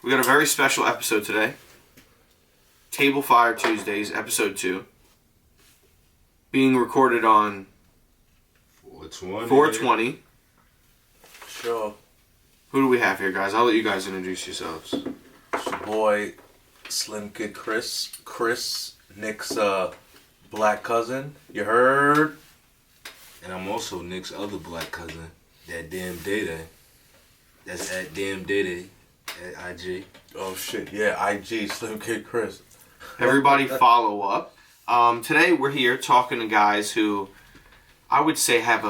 We got a very special episode today. Table Fire Tuesdays, episode 2. Being recorded on 420. Sure. Who do we have here, guys? I'll let you guys introduce yourselves. It's your boy, Slim Kid Chris. Chris, Nick's black cousin. You heard? And I'm also Nick's other black cousin, that damn Day-Day. That's at damn Day-Day at IG. Oh shit, yeah, IG, Slim Kid Chris. Everybody follow up. Today we're here talking to guys who I would say have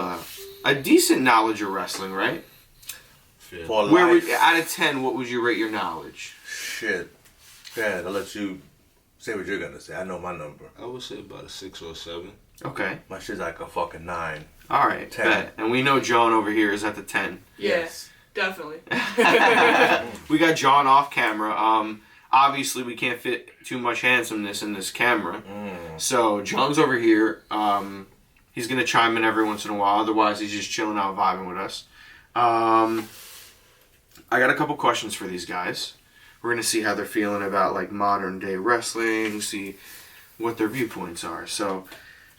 a decent knowledge of wrestling, right? For Where life. out of 10, what would you rate your knowledge? Shit. Yeah, I'll let you say what you're gonna say. I know my number. I would say about a 6 or a 7. Okay. My shit's like a fucking 9. All right. 10. Bet. And we know John over here is at the 10. Yes, definitely. We got John off camera. Obviously, we can't fit too much handsomeness in this camera. So, John's over here. He's going to chime in every once in a while. Otherwise, he's just chilling out, vibing with us. I got a couple questions for these guys. We're going to see how they're feeling about like modern day wrestling, see what their viewpoints are. So,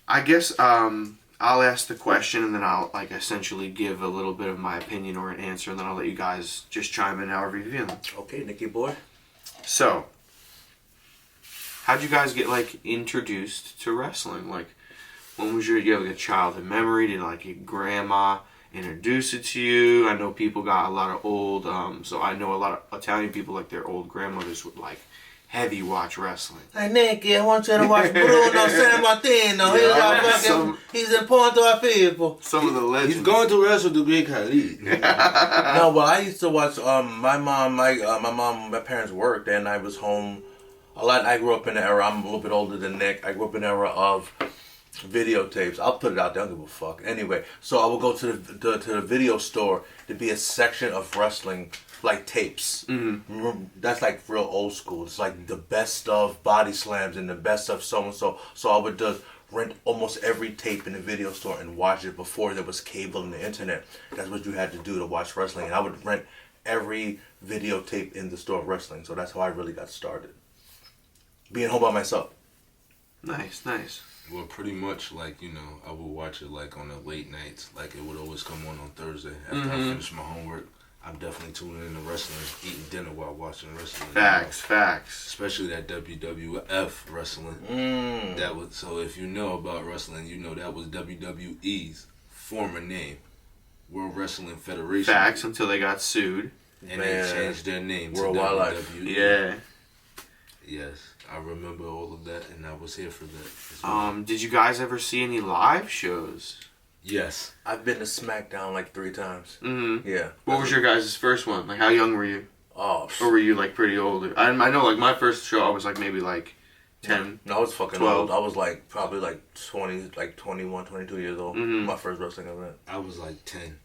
I guess I'll ask the question and then I'll like essentially give a little bit of my opinion or an answer, and then I'll let you guys just chime in however you're feeling. Okay, Nicky boy. So, how'd you guys get like introduced to wrestling? Like, when was you have like a childhood memory? Did like your grandma introduce it to you? I know people got a lot of old, so I know a lot of Italian people, like their old grandmothers would like heavy watch wrestling. Hey Nicky, I want you to watch Bruno San Martino. He's important to our people. Some of the legends. He's going to wrestle the Big Khalid. No, well, I used to watch. My parents worked, and I was home a lot. I grew up in the era. I'm a little bit older than Nick. I grew up in the era of videotapes. I'll put it out there. I don't give a fuck. Anyway, so I would go to the video store to be a section of wrestling. Like tapes. Mm-hmm. That's like real old school. It's like the best of body slams and the best of so and so. So I would just rent almost every tape in the video store and watch it before there was cable and the internet. That's what you had to do to watch wrestling. And I would rent every videotape in the store of wrestling. So that's how I really got started. Being home by myself. Nice, nice. Well, pretty much like, I would watch it like on the late nights. Like it would always come on Thursday after I finished my homework. I'm definitely tuning into wrestling, eating dinner while watching wrestling. Facts. Especially that WWF wrestling. That was, so if you know about wrestling, you know that was WWE's former name, World Wrestling Federation. Facts, until they got sued. And they changed their name World to Wildlife. WWE. Yeah. Yes, I remember all of that, and I was here for that as well. Did you guys ever see any live shows? Yes. I've been to SmackDown like 3 times. Mm-hmm. Yeah. What was your guys' first one? Like, how young were you? Oh, Or were you, like, pretty old? I know, like, my first show, I was, like, maybe, like, 10. No, I was fucking 12. old. I was, like, probably, like, 20, like, 21, 22 years old. Mm-hmm. My first wrestling event. I was like 10.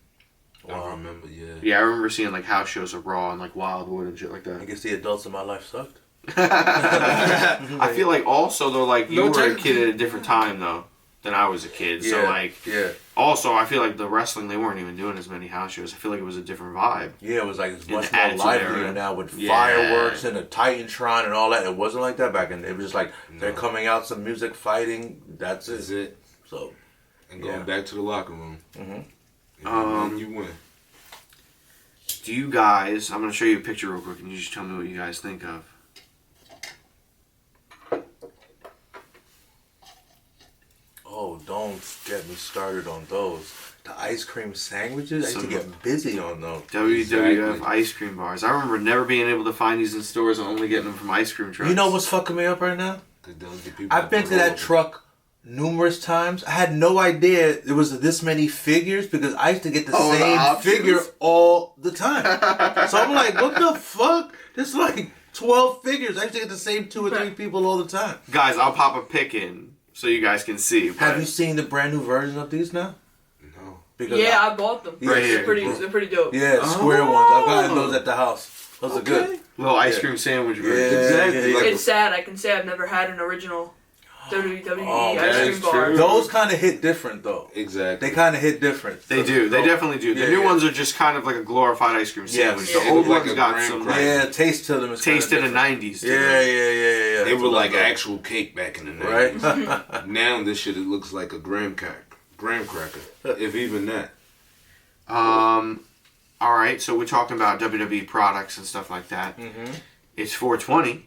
Wow. I remember, yeah. Yeah, I remember seeing, like, house shows of Raw and, like, Wildwood and shit like I that. guess the adults in my life sucked. I feel like also, though, like, you No, were a kid at a different time, though, than I was a kid. So, like, yeah. also, I feel like the wrestling, they weren't even doing as many house shows. I feel like it was a different vibe. Yeah, it was like it's In much the more Attitude lively Era. now with Yeah. fireworks and the Titantron and all that. It wasn't like that back in. It was just like they're No. coming out, some music, fighting. That's That's it. it. So, And going back to the locker room. Mhm. If you win, you win. Do you guys... I'm going to show you a picture real quick, and you just tell me what you guys think of. oh, don't get me started on those. The ice cream sandwiches. I used to Some- get busy on those. WWF Exactly. ice cream bars. I remember never being able to find these in stores and only getting them from ice cream trucks. You know what's fucking me up right now? 'Cause those get people I've been to roll that over. truck numerous times. I had no idea there was this many figures because I used to get the Oh, the same options? figure all the time. So I'm like, what the fuck? There's like 12 figures. I used to get the same 2 or 3 people all the time. Guys, I'll pop a pic in so you guys can see. Have but- you seen the brand new version of these now? No. Because Yeah, I bought them. Right here. They're pretty dope. yeah, square ones. I've gotten Oh. those at the house. Those are good. Little ice Yeah. cream sandwich Yeah, version. Exactly. yeah, Like It's sad. I can say I've never had an original WWE Oh, ice that cream is bar. true. Those kind of hit different though. Exactly. They kind of hit different. They do. They definitely do. The Yeah, new yeah. ones are just kind of like a glorified ice cream Yes. sandwich. Yeah, The old like ones a got graham some cracker. Yeah, taste to them is taste in the different. 90s. Yeah. They That's were what I like thought. actual cake back in the 90s. Right? Now this shit, it looks like a graham cracker. If even that. All right, so we're talking about WWE products and stuff like that. Mm-hmm. It's 420.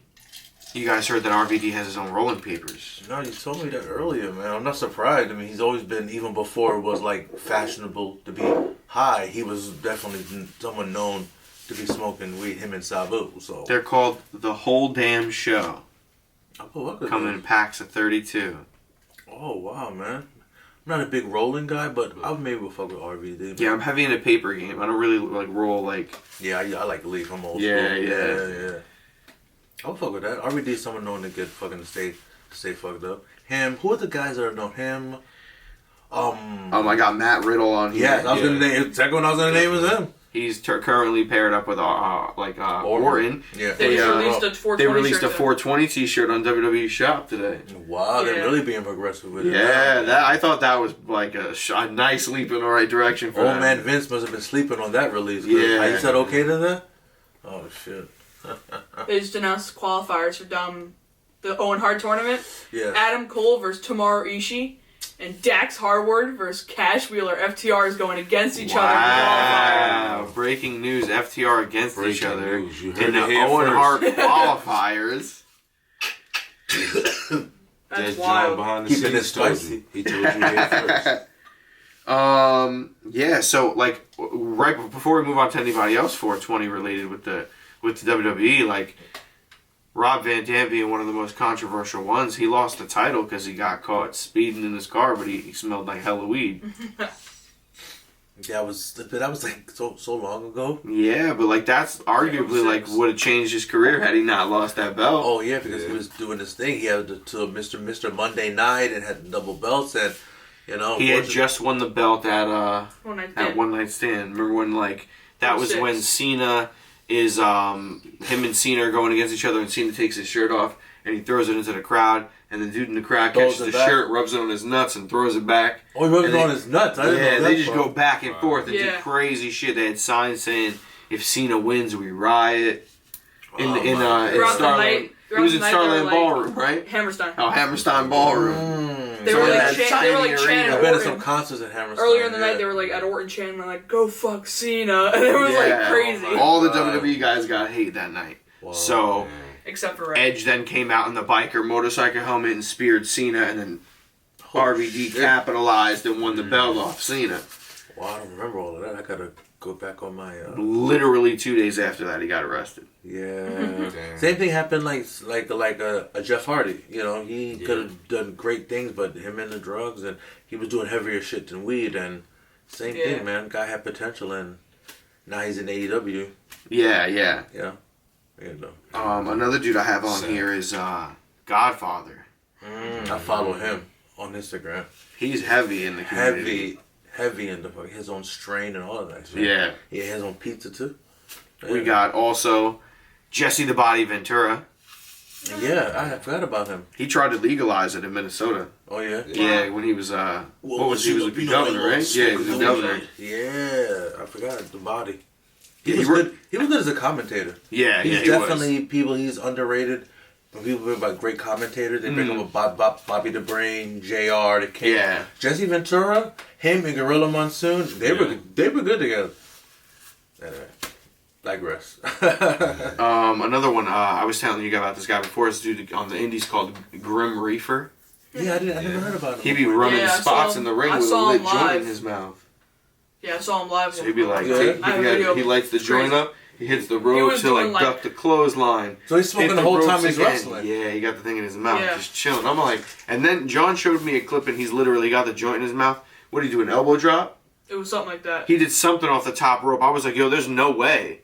You guys heard that RVD has his own rolling papers. No, you told me that earlier, man. I'm not surprised. I mean, he's always been, even before it was like fashionable to be high, he was definitely someone known to be smoking weed, him and Sabu. So They're called The Whole Damn Show. look at Coming in this. packs of 32. Oh, wow, man. I'm not a big rolling guy, but I maybe will fuck with RVD. Yeah, I'm heavy in a paper game. I don't really like roll like. Yeah, I like Leaf. I'm old Yeah, school. yeah. I'll fuck with that. RVD is someone known to get fucking to stay fucked up. Him. Who are the guys that are known? Him. I got Matt Riddle on here. Yeah, I was gonna name. Second one I was gonna name was him. He's currently paired up with Orton. Yeah. They They, released a 420 They released a shirt, 420 T-shirt on WWE Shop today. Wow, Yeah. they're really being progressive with it. Yeah, I thought that was like a nice leap in the right direction for Old them. man Vince must have been sleeping on that release. Yeah. How you said okay to that? Oh shit. They just announced qualifiers for the Owen Hart tournament. Yeah. Adam Cole versus Tomohiro Ishii. And Dax Harwood versus Cash Wheeler. FTR is going against each other in Wow! Breaking news: FTR against each Breaking other news. You heard in the it here Owen first. Hart qualifiers. qualifiers. That's That's John wild. behind the Keeping scenes it told spicy. you. He told you here first. Yeah. So like right before we move on to anybody else, 420 related with the WWE, like Rob Van Dam being one of the most controversial ones. He lost the title because he got caught speeding in his car, but he smelled like hella weed. That was like so long ago. Yeah, but like that's arguably like would have changed his career had he not lost that belt. Oh yeah, because he was doing this thing. He had to Mr. Monday Night and had double belts, and you know He had just won the belt at One night at stand. One Night Stand. Remember when like that was 06. when Cena is him and Cena are going against each other, and Cena takes his shirt off and he throws it into the crowd, and the dude in the crowd Throws catches it the back. shirt, rubs it on his nuts, and throws it back. Oh, he rubbed And it they- on his nuts. I didn't know Yeah, that they just part. go back and forth and do Yeah. crazy shit. They had signs saying, "If Cena wins, we riot." In Oh, in my in Throughout the Starland, night- it throughout was the in night, they were Starland like- Ballroom, right? Hammerstein. Oh, Hammerstein Ballroom. Mm. They So were in like that they were like tiny chanting arena. I've been to some Orton. concerts at Hammerstein. Earlier in the yeah. night, they were like at Orton chanting like "Go fuck Cena," and it was Yeah. like crazy. Oh my All the God. WWE guys got hate that night. Wow. So Except for Red. Edge then came out in the biker motorcycle helmet and speared Cena, and then Oh, RVD shit. capitalized and won the belt off Cena. Wow, I don't remember all of that. I gotta go back on my. Literally 2 days after that, he got arrested. Yeah. Damn. Same thing happened like a Jeff Hardy. You know, he Yeah. could have done great things, but him and the drugs, and he was doing heavier shit than weed. And same Yeah. thing, man. Guy had potential, and now he's in AEW. Yeah, yeah. Yeah. You know. Another dude I have on Sad. here is Godfather. I follow him on Instagram. He's heavy in the community. Heavy in the his own strain and all of that shit. Yeah. Yeah, his own pizza too. We Yeah. got also Jesse the Body Ventura. Yeah, I forgot about him. He tried to legalize it in Minnesota. Oh yeah. Yeah, when he was he was the you know, governor, right? Yeah, he was the governor. Yeah, I forgot the body. He Yeah, was he wrote- good. He was good as a commentator. Yeah, He's yeah, he definitely people. He's underrated. When people bring about great commentators, they bring up Bobby the Brain, JR, the King, Yeah. Jesse Ventura, him and Gorilla Monsoon. They were good together. Anyway, digress. Another one I was telling you about this guy before. This dude on the Indies called Grim Reefer. Yeah, I never heard about him. He'd be running Yeah, I spots saw in the him- ring I with a saw lit him joint in live. his mouth. Yeah, I saw him live. So he'd be like, Yeah. take, I have a video. he lights the It's joint crazy. up. He hits the rope was to like doing, like- duck the clothesline. So he's smoking hit the whole ropes time he's again. wrestling. Yeah, he got the thing in his mouth, Yeah. just chilling. I'm like, and then John showed me a clip, and he's literally got the joint in his mouth. What did he do? An elbow drop? It was something like that. He did something off the top rope. I was like, yo, there's no way,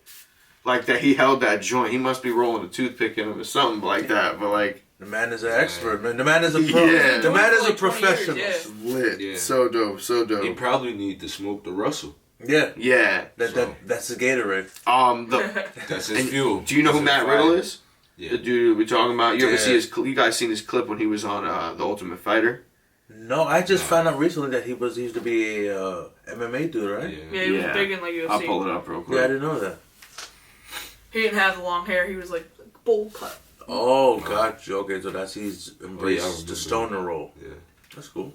like that. He held that joint. He must be rolling a toothpick in him or something like that. But like, The man is an expert, man. The man is a pro. Yeah. The man is a Like 20 years, professional. yeah. lit, Yeah. so dope, so dope. He probably need to smoke the Russell. Yeah. Yeah. That's the Gatorade. The That's his and fuel. do you know who That's Matt his Riddle fire. is? Yeah. The dude we talking about. You ever Yeah. see his? You guys seen his clip when he was on The Ultimate Fighter? No, I just found out recently that he used to be a MMA dude, right? Yeah, he was big in like UFC. I'll pull it up real quick. Yeah, I didn't know that. He didn't have the long hair. He was like bowl cut. Oh, gotcha. Okay, so he's I embraced remember the stoner role. Yeah. That's cool.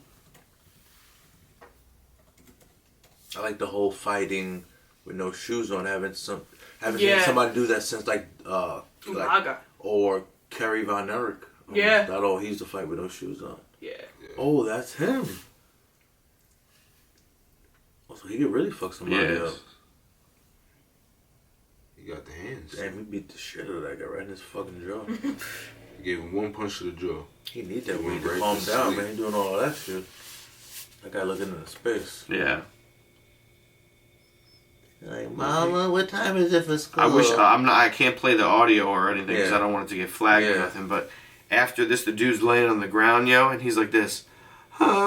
I like the whole fighting with no shoes on. Haven't seen somebody do that since Umaga. or Kerry Von Erich. Yeah. He used to fight with no shoes on. Yeah. Oh, that's him. Oh, so he could really fuck somebody up. He got the hands. Damn, he beat the shit out of that guy right in his fucking jaw. He gave him one punch to the jaw. He need that He weed went to right calm to down, sleep. man. He doing all that shit. That guy looking into space. Yeah. Like, Mama, what time is it for school? I wish I can't play the audio or anything because Yeah. I don't want it to get flagged or Yeah. nothing. But after this, the dude's laying on the ground, yo, and he's like this. Yo, he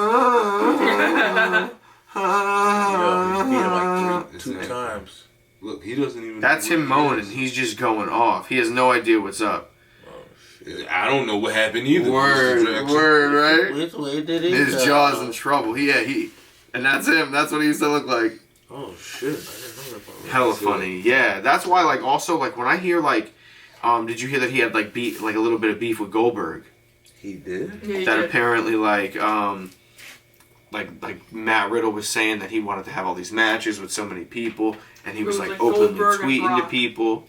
beat him like two Exactly. times. Look, he doesn't even. That's know him what it moaning. is. He's just going off. He has no idea what's up. Oh, shit. I don't know what happened either. Mr. Word, Jackson. right? Which way did he His go? jaw's in trouble. And that's him. That's what he used to look like. Oh, shit. I didn't know that part. Hella funny. Yeah, that's why. Like, also, like when I hear like, did you hear that he had like a little bit of beef with Goldberg? He did? Yeah, he That did. apparently like Matt Riddle was saying that he wanted to have all these matches with so many people, and he was It was, like like, openly Goldberg and tweeting to Brock. people.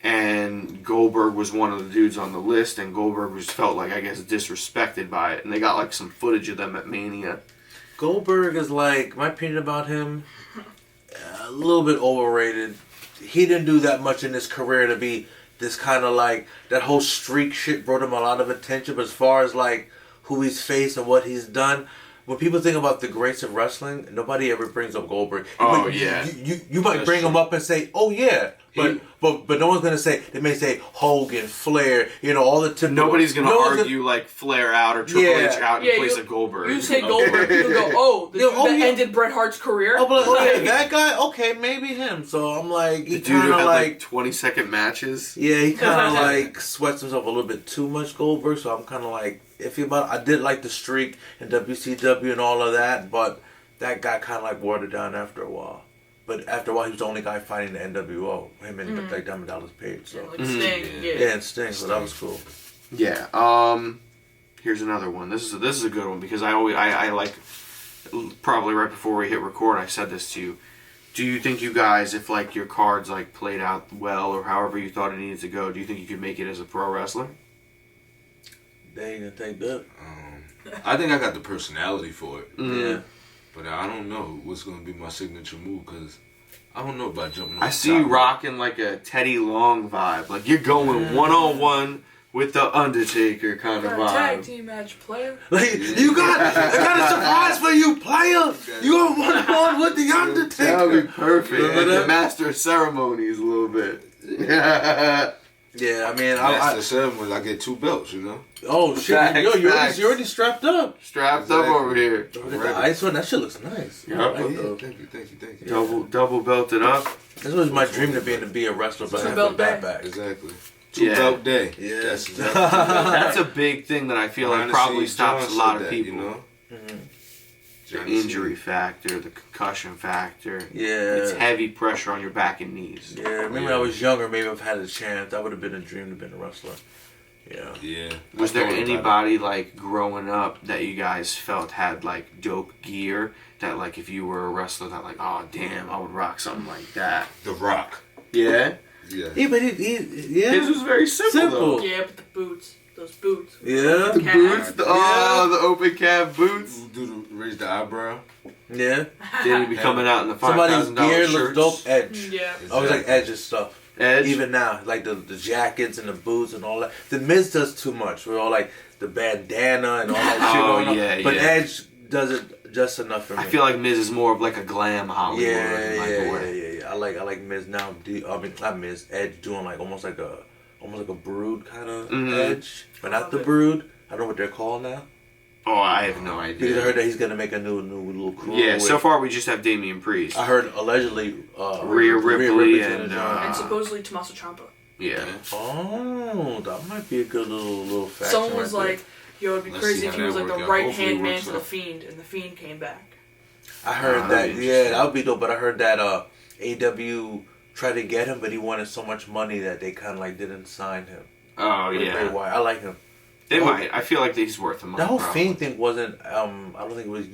And Goldberg was one of the dudes on the list, and Goldberg was felt like, I guess, disrespected by it. And they got like some footage of them at Mania. Goldberg is like, my opinion about him, a little bit overrated. He didn't do that much in his career to be this kind of like, that whole streak shit brought him a lot of attention. But as far as like who he's faced and what he's done, when people think about the greats of wrestling, nobody ever brings up Goldberg. Oh, You yeah. You might That's bring him true. up and say, oh yeah. But no one's gonna say. They may say Hogan, Flair, all the typical. Nobody's gonna no one's argue like Flair out or Triple Yeah. H out in Yeah, place you- of Goldberg. You say Goldberg, people go, oh, the Yeah, dude oh, that yeah. ended Bret Hart's career? Oh, but okay, that guy, okay, maybe him. So I'm like, the he dude who kind had of like 20-second matches. yeah, he kind of like sweats himself a little bit too much, Goldberg. So I'm kind of like iffy about it. I did like the streak in WCW and all of that, but that guy kind of like wore it down after a while. But after a while, he was the only guy fighting the NWO. Him and like Diamond Dallas Page. So Like Sting, Yeah. yeah, and Sting. So that was cool. Yeah. Here's another one. This is a good one because I like probably right before we hit record I said this to you. Do you think you guys, if like your cards like played out well or however you thought it needed to go, do you think you could make it as a pro wrestler? They ain't gonna take that. I think I got the personality for it. Yeah. But I don't know what's going to be my signature move because I don't know about jumping on I the see you top. rocking like a Teddy Long vibe. Like you're going one-on-one with the Undertaker kind of Got a tag vibe. team match, player. Like, I got a surprise for you, player. You going one-on-one with the That would Undertaker. be perfect. Remember And that? the master of ceremonies a little bit. Yeah. Yeah, I mean, That's the ceremony. I get 2 belts, you know? oh shit, Facts, yo, facts. you're already strapped up. Strapped Exactly. up over here. Look at the ice one, that shit looks nice. Yep. I Oh, like yeah. those. Thank you. Double belted up. This was my dream to be a wrestler, but I have belt a bad day. back. Exactly. Yeah. 2 belt day. Yeah. That's exactly. That's a big thing that I feel like Behind the probably scenes, stops John a lot said of that, people. You know? The Johnny injury factor, the concussion factor. Yeah. It's heavy pressure on your back and knees. Yeah, maybe when I was younger, maybe I've had a chance. That would have been a dream to be a wrestler. Yeah. Yeah. Was I there thought about it. anybody like growing up that you guys felt had like dope gear that like if you were a wrestler that like, oh damn, I would rock something like that? The Rock. Yeah. Yeah. Yeah, but yeah. His was very simple. Simple. Though. Yeah, but the boots. Those boots. Yeah. The Calf. boots, the open calf boots. Raise the eyebrow. Yeah. Then he'd be coming out in the Somebody's $5,000 gear shirts. looks dope. Edge. Yeah. I always like Edge's stuff. Edge. Even now, like the jackets and the boots and all that. The Miz does too much. We're all like the bandana and all that shit. Oh, going on. yeah, But yeah. Edge does it just enough for me. I feel like Miz is more of like a glam Hollywood. yeah, like yeah, way. yeah. I like Miz now. I mean, not Miz. Edge doing like almost like a brood kind of Edge, but not the brood. I don't know what they're called now. Oh, I have no idea. Because I heard that he's gonna make a new little crew. Yeah, so with- far we just have Damian Priest. I heard allegedly Rhea Ripley and and, And supposedly Tommaso Ciampa. Yeah. Oh, that might be a good little fact. Someone was like, "Yo, it'd be Let's crazy see if how he was that like the work out. right Hopefully it hand man works to the out. Fiend, and the Fiend came back." I heard that'd that. be Yeah, interesting. that would be dope. But I heard that AW tried to get him, but he wanted so much money that they kind of like didn't sign him. Oh Bray yeah. Wyatt. I like him. They Oh. might. I feel like he's worth the money. The whole probably. Fiend thing wasn't. I don't think it was.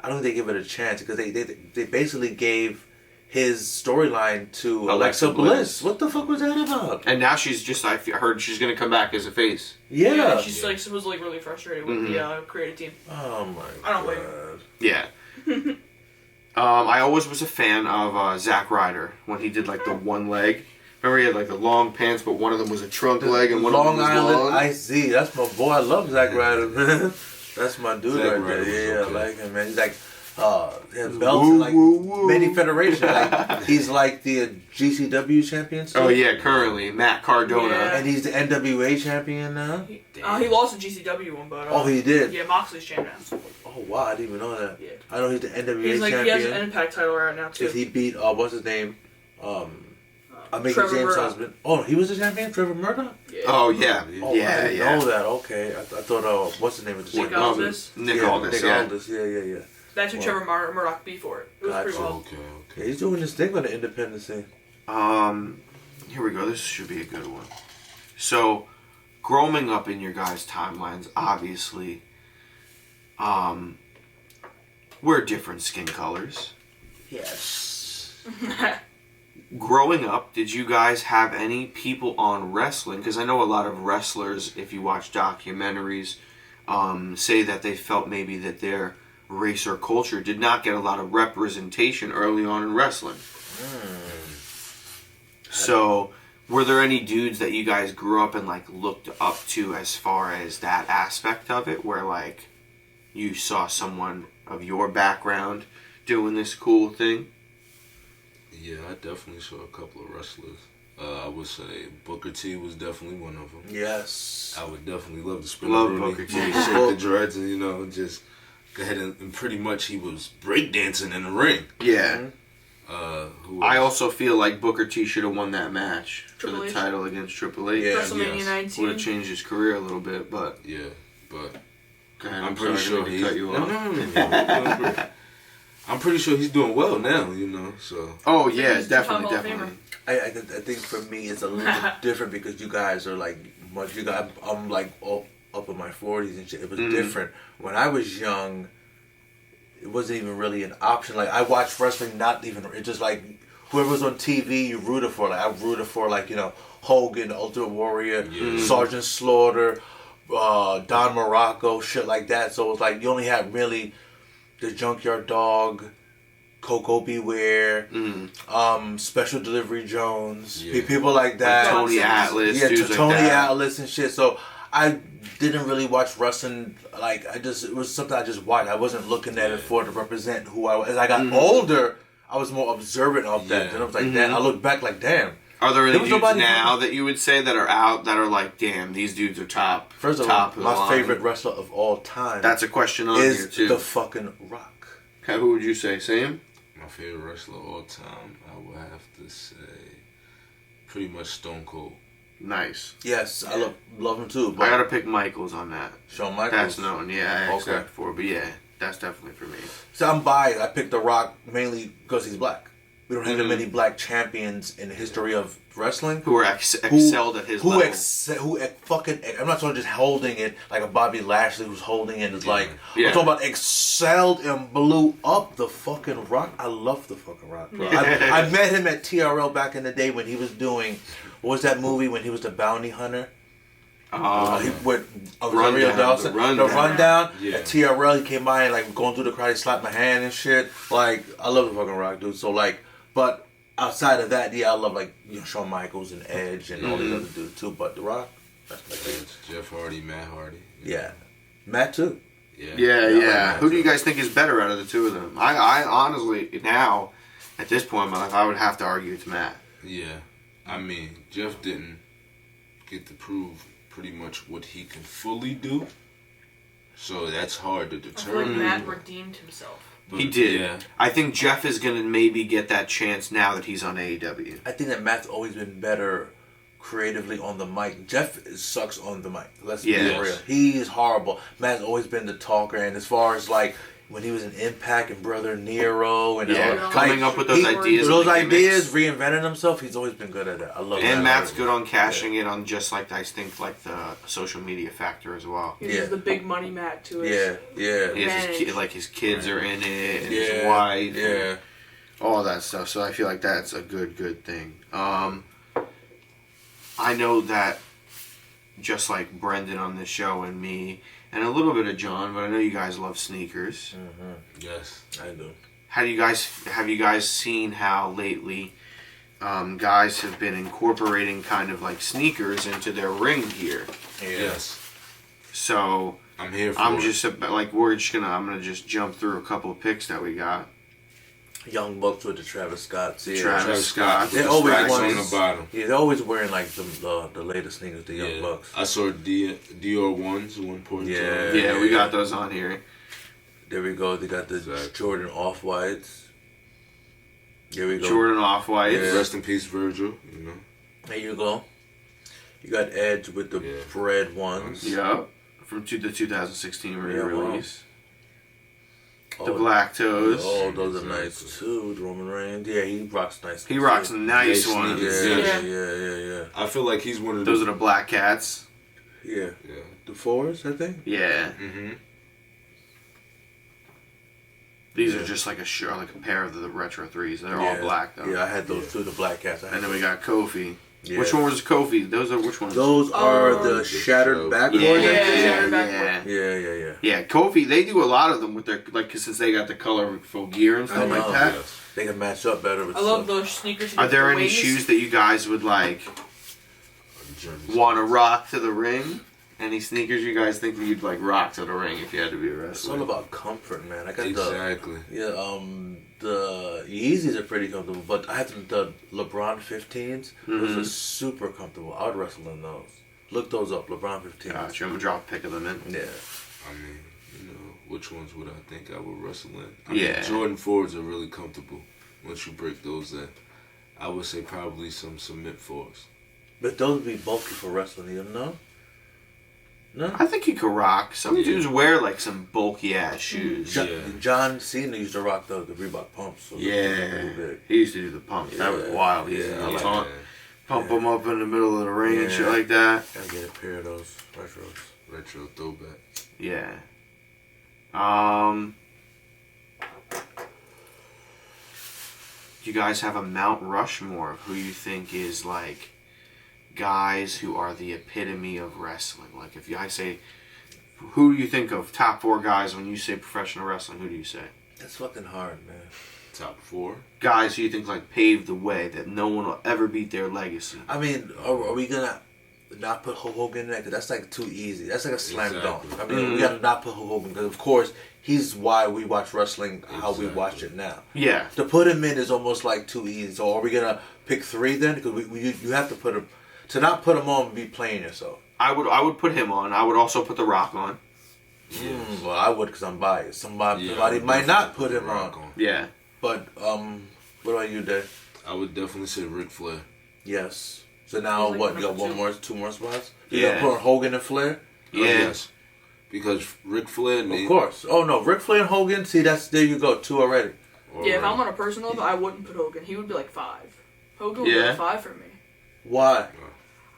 I don't think they give it a chance because they basically gave his storyline to Alexa Bliss. What the fuck was that about? And now she's just. I heard she's gonna come back as a face. Yeah. she's like supposedly really frustrated with the creative team. Oh my I don't god. Yeah. I always was a fan of Zack Ryder when he did like the one leg. Remember he had like the long pants, but one of them was a trunk leg and one of them Long was Island long. IC. That's my boy. I love Zack Ryder, man. That's my dude Zack right Ryder was there. Yeah, okay. I like him, man. He's like, he has belts in like many federations. Like he's like the GCW champion. Still. Oh yeah, currently Matt Cardona. Yeah. And he's the NWA champion now. He lost the GCW one, but Oh, he did. Yeah, Moxley's champ now. Oh wow, I didn't even know that. Yeah. I know he's the NWA He's like champion. he has an Impact title right now too. Because he beat what's his name? Mickey Trevor James' Murdoch. husband. Oh, he was the champion, Trevor Murdoch. Yeah. Oh yeah, Oh, I yeah, didn't yeah. know that. Okay, I thought what's his name? Nick Aldis. Nick Aldis, yeah. Aldis. Yeah. That's who Wow. Trevor Murdoch beat for it. It was pretty Gotcha. wild. Yeah, he's doing this thing on the independent scene. Here we go. This should be a good one. So, growing up in your guys' timelines, obviously, we're different skin colors. Yes. Growing up, did you guys have any people on wrestling? Because I know a lot of wrestlers, if you watch documentaries, say that they felt maybe that their race or culture did not get a lot of representation early on in wrestling. So, were there any dudes that you guys grew up and like looked up to as far as that aspect of it, where like you saw someone of your background doing this cool thing? Yeah, I definitely saw a couple of wrestlers. I would say Booker T was definitely one of them. Yes. I would definitely love to spin Love a Rooney, Booker T. shake the dreads, and just go ahead and pretty much he was breakdancing in the ring. Yeah. Who I else? also feel like Booker T should have won that match for Triple the H. title against Triple H. Yeah. WrestleMania yes. 19. Would have changed his career a little bit, but Yeah, but go ahead, I'm pretty sure he he's cut you no, off. no. I'm pretty sure he's doing well now. So Oh yeah, He's the definitely, Hall of definitely. I think for me it's a little bit different because you guys are like much. You guys, I'm like up in my 40s and shit. It was different when I was young. It wasn't even really an option. Like I watched wrestling, not even. It just like whoever was on TV, you rooted for. Like I rooted for Hogan, Ultimate Warrior, Sergeant Slaughter, Don Morocco, shit like that. So it was like you only had really the Junkyard Dog, Coco Beware, Special Delivery Jones, Yeah. people like that. Tony Atlas, Yeah, dudes like Tony that. Atlas and shit. So I didn't really watch wrestling. Like it was something I just watched. I wasn't looking at it for to represent who I was. As I got older, I was more observant of that. Yeah. And I was like, damn. I look back like, damn. Are there any There was dudes nobody- now that you would say that are out that are like, damn, these dudes are top? First of top all, of the my line? favorite wrestler of all time That's a question on here is too. the fucking Rock. Okay, who would you say, Sam? my favorite wrestler of all time, I would have to say, pretty much Stone Cold. Nice. Yes, I love him too. I But gotta pick Michaels on that. Shawn Michaels. That's known. Yeah, I asked Okay. that before, but yeah, that's definitely for me. So I'm biased. I picked The Rock mainly because he's black. We don't have that Mhm. many black champions in the history of wrestling. Who are excelled at his level. Fucking, I'm not talking just holding it like a Bobby Lashley who's holding it. It's like, Yeah. I'm talking about excelled and blew up the fucking Rock. I love the fucking Rock, bro. I met him at TRL back in the day when he was doing, what was that movie when he was the bounty hunter? He went Rundown, Rosario Dawson. the Rundown. The Rundown. Yeah. At TRL, he came by and like going through the crowd, he slapped my hand and shit. Like, I love the fucking Rock, dude. So like, but outside of that, yeah, I love like Shawn Michaels and Edge and all these other dudes too. But The Rock, that's my favorite. Jeff Hardy, Matt Hardy. Yeah, Matt too. Yeah, I like yeah. that Who do too. you guys think is better out of the two of them? I honestly, now, at this point in my life, I would have to argue it's Matt. Yeah, I mean, Jeff didn't get to prove pretty much what he can fully do, so that's hard to I feel like determine. Matt redeemed himself. But, He did. Yeah, I think Jeff is going to maybe get that chance now that he's on AEW. I think that Matt's always been better creatively on the mic. Jeff sucks on the mic. Let's be Yes. real. He's horrible. Matt's always been the talker, and as far as like when he was in Impact and Brother Nero and all, coming up with those ideas. those and the ideas, gimmicks. reinventing himself. He's always been good at that. I love that. And Matt's good on cashing it on just like I think like the social media factor as well. He uses the big money Matt to it. Yeah. He has his kids are in it, and his Yeah, wife, yeah. and all that stuff. So I feel like that's a good thing. I know that just like Brendan on this show and me, and a little bit of John, but I know you guys love sneakers. Yes, I do. Have you guys seen how lately guys have been incorporating kind of like sneakers into their ring gear? yes. So I'm here for I'm it. just like I'm gonna just jump through a couple of picks that we got. Young Bucks with the Travis Scotts. Yeah. Travis Scott. They with the always straps want on on. the bottom. Yeah, they're always wearing like the latest sneakers, the Young Yeah. Bucks. I saw Dior ones at one point. Yeah. Yeah, we got those on here. There we go. They got the Exactly. Jordan Off-Whites. There we go. Jordan Off-White. Yeah. Rest in peace, Virgil. You know. There you go. You got Edge with the Yeah. red ones. Yep. From the 2016 re-release. The Oh, Black Toes. Oh, those are nice too. The Roman Reigns. Yeah, he rocks nice. He rocks too. nice Nice ones. sneakers. Yeah. I feel like he's one of Those are the Black Cats. Yeah. Yeah. The fours, I think. Yeah. Mm-hmm. These Yeah. are just like like a pair of the retro threes. They're all Yeah. black though. Yeah, I had those too. The Black Cats. And then we got Kofi. Yeah. Which one was Kofi? Those are which ones? Those are Oh. the shattered backboard. Yeah, Yeah. yeah. Yeah. Yeah, Kofi. They do a lot of them with their since they got the colorful gear and I stuff like know. that. Yes. They can match up better with I love stuff. those sneakers. Are with there the any wings. shoes that you guys would like want to rock to the ring? Any sneakers you guys think that you'd like rock to the ring if you had to be a It's wrestler? all about comfort, man. I got Exactly. the Yeezys are pretty comfortable, but I had the LeBron 15s. Those Mhm. are super comfortable. I would wrestle in those. Look those up, LeBron 15s. Gotcha. I'm gonna drop a pic of them in. Yeah. I mean, which ones would I think I would wrestle in? I Yeah. mean, Jordan 4s are really comfortable once you break those in. I would say probably some submit 4s. But those would be bulky for wrestling, you know? No? I think you could rock. Some dudes wear like some bulky ass shoes. John Cena used to rock the Reebok pumps. So Yeah, really big. he used to do the pumps. That was Yeah. wild. Yeah, Yeah, I like pump them up in the middle of the ring and shit Yeah. like that. Gotta get a pair of those retros. Retro throwback. Yeah. Do you guys have a Mount Rushmore of who you think is like guys who are the epitome of wrestling? Like if I say, who do you think of top 4 guys when you say professional wrestling? Who do you say? That's fucking hard, man. Top 4. Guys who you think like paved the way that no one will ever beat their legacy. I mean, are we gonna not put Hulk Hogan in there? Because that's like too easy. That's like a slam dunk. Exactly. I mean, we gotta not put Hulk Hogan because, of course, he's why we watch wrestling how we Exactly. watch it now. Yeah. To put him in is almost like too easy. So are we gonna pick 3 then? Because you have to put him. To not put him on would be playing yourself. I would put him on. I would also put The Rock on. Well, I would because I'm biased. Somebody might not put him on. Yeah. But what about you, Dave? I would definitely say Ric Flair. Yes. So now He's like what? You got number 2 more spots? You Yeah. got put on Hogan and Flair? Yeah. Oh, yes. Because Ric Flair. Of course. Oh no, Ric Flair and Hogan. See, there you go. 2 already. Yeah, if I'm on a personal level, I wouldn't put Hogan. He would be like 5. Hogan would be Yeah. like 5 for me. Why?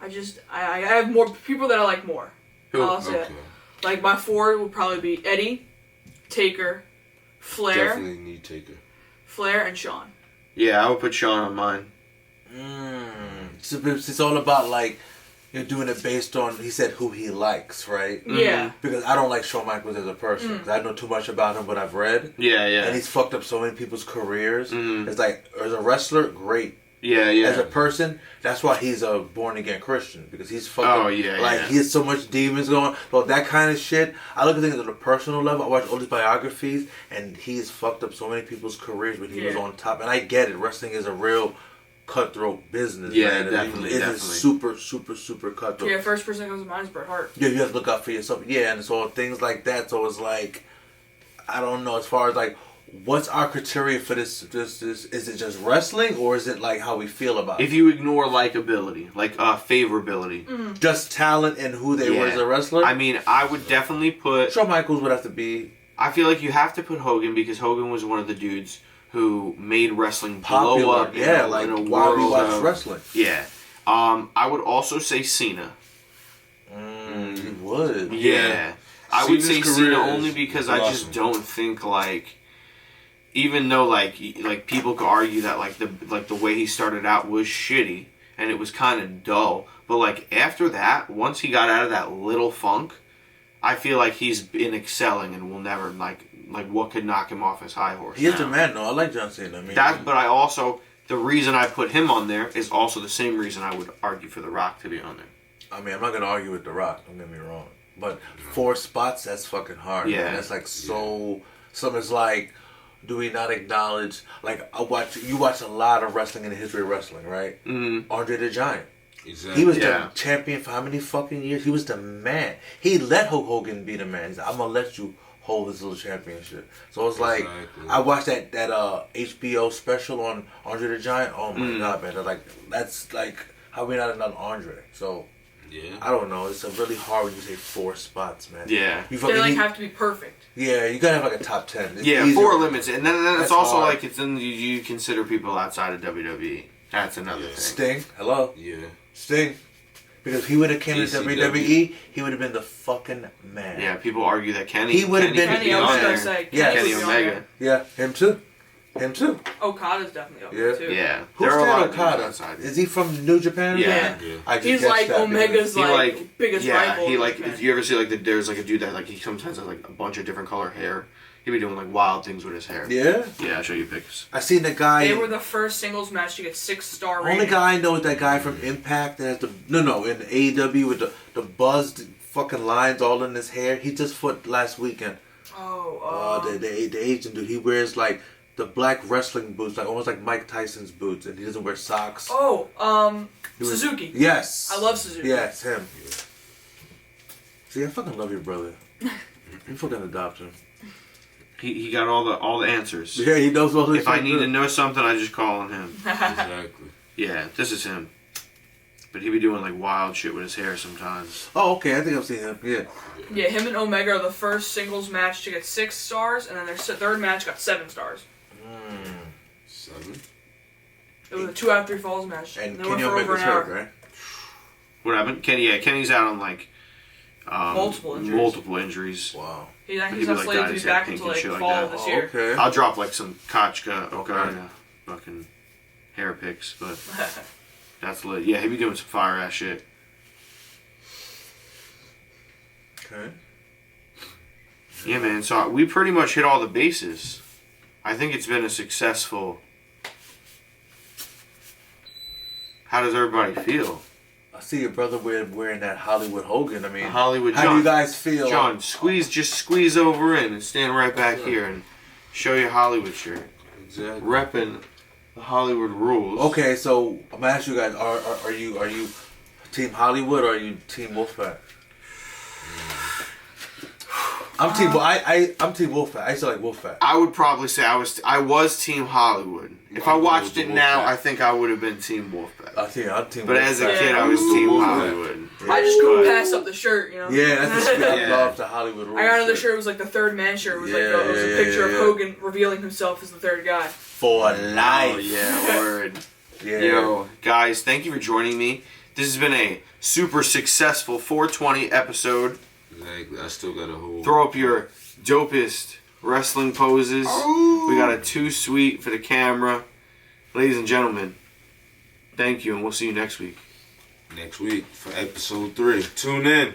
I have more people that I like more. Who? I'll say it. Okay. Like my 4 would probably be Eddie, Taker, Flair, Definitely need Taker. Flair, and Shawn. Yeah, I would put Sean on mine. It's all about like you're doing it based on he said who he likes, right? Yeah. Because I don't like Shawn Michaels as a person. 'Cause I know too much about him, what I've read, Yeah, yeah. and he's fucked up so many people's careers. Mhm. It's like as a wrestler, great. Yeah, yeah. As a person, that's why he's a born again Christian because he's fucked Oh, up. yeah, like yeah. he has so much demons going. Well, that kind of shit. I look at things at a personal level. I watch all these biographies, and he's fucked up so many people's careers when he was Yeah. on top. And I get it. Wrestling is a real cutthroat business. Yeah, man. definitely, It is definitely. super, super, super cutthroat. Yeah, first person that comes to mind is Bret Hart. Yeah, you have to look out for yourself. Yeah, and so things like that. So it's like, I don't know. As far as like what's our criteria for this? Is it just wrestling, or is it like how we feel about If it? you ignore likability, like favorability, Just talent and who they were as a wrestler? I mean, I would definitely put. Shawn Michaels would have to be I feel like you have to put Hogan because Hogan was one of the dudes who made wrestling blow popular. up. Yeah, in like a why we world watch of- wrestling. Yeah. I would also say Cena. You would. Yeah. I would say Cena's career Cena is only because I just blossoming. don't think like, even though like people could argue that like the way he started out was shitty and it was kind of dull, but like after that, once he got out of that little funk, I feel like he's been excelling and will never like what could knock him off his high horse. He is now. the man, though. I like John Cena. I mean, But I also, the reason I put him on there is also the same reason I would argue for The Rock to be on there. I mean, I'm not gonna argue with The Rock. Don't get me wrong, but 4 spots, that's fucking hard. Yeah. Man. That's like so. Something's like, do we not acknowledge? Like, you watch a lot of wrestling in the history of wrestling, right? Mm-hmm. Andre the Giant. Exactly. He was Yeah. the champion for how many fucking years? He was the man. He let Hulk Hogan be the man. He's like, I'm gonna let you hold this little championship. So it's like, Exactly. I watched that HBO special on Andre the Giant. Oh my god, man! That's like how we not another Andre. So Yeah. I don't know. It's a really hard when you say 4 spots, man. Yeah. You They fucking like need- have to be perfect. yeah, you gotta have like a top 10. It's Yeah, easier. 4 limits, and then it's That's also hard. like it's in you consider people outside of WWE. That's another thing. Sting, hello, Yeah. Sting. Because if he would have came to ECW. WWE, he would have been the fucking man. Yeah, people argue that Kenny. He would've been- could Kenny, be I was on gonna there. say. Yeah. Kenny would be on Omega. there. Yeah, him too. Him too. Okada's definitely up Yeah. there too. Yeah, Who's there are a lot Stan of dudes Okada? outside. Is he from New Japan? Yeah. Yeah. I just He's guessed like that, Omega's He like biggest rival. he in like Japan. if you ever see like there's like a dude that like he sometimes has like a bunch of different color hair. He'd be doing like wild things with his hair. Yeah. Yeah, I'll show you pics. I seen the guy. They were the first singles match to get 6-star rating. Only guy I know is that guy from Impact that has the in AEW with the buzzed fucking lines all in his hair. He just fought last weekend. The Asian dude. He wears like the black wrestling boots, like almost like Mike Tyson's boots, and he doesn't wear socks. He was- Suzuki. Yes. I love Suzuki. Yes, him. See, I fucking love your brother. You fucking adopt him. He got all the answers. Yeah, he knows all this. If I need to know something, I just call on him. Exactly. Yeah, this is him. But he be doing like wild shit with his hair sometimes. Oh, okay. I think I've seen him. Yeah. Yeah, him and Omega are the first singles match to get 6 stars, and then their third match got 7 stars. 7. It was a 2 out of 3 falls match. And they Kenny went for over Omega's an hour. hurt, right? What happened? Kenny's out on like Multiple injuries. Multiple injuries. Wow. He's He'd not be like slated dyed to his be head back pink until and like shit like fall that. of this Oh, year. okay. I'll drop like some Kochka, Okada, fucking hair pics, but that's lit. Yeah, he be doing some fire ass shit. Okay. Yeah, man. So we pretty much hit all the bases. I think it's been a successful. How does everybody feel? I see your brother wearing that Hollywood Hogan. I mean, Hollywood how John. do you guys feel? John, just squeeze over in and stand right back here and show your Hollywood shirt. Exactly. Repping the Hollywood rules. Okay, so I'm gonna ask you guys: Are you Team Hollywood or are you Team Wolfpack? I'm Team. I'm Team Wolfpack. I used to like Wolfpack. I would probably say I was Team Hollywood. If I watched it now, Wolfpack. I think I would have been Team Wolfpack. I'm Team. But as a Wolfpack. kid, I was Yeah. Team Wolfpack. Hollywood. I just couldn't But- pass up the shirt, you know? Yeah, that's the shit. I Yeah. love the Hollywood rules. I got another shit. shirt. It was like the third man shirt. It was like Yeah, it was a yeah, picture of yeah. Hogan revealing himself as the third guy. For life. Oh, yeah, word. Yeah. Yo, guys, thank you for joining me. This has been a super successful 420 episode. Exactly. I still got a whole. Throw up your dopest wrestling poses. We got a too sweet for the camera. Ladies and gentlemen, thank you, and we'll see you next week. Next week for episode 3. Tune in.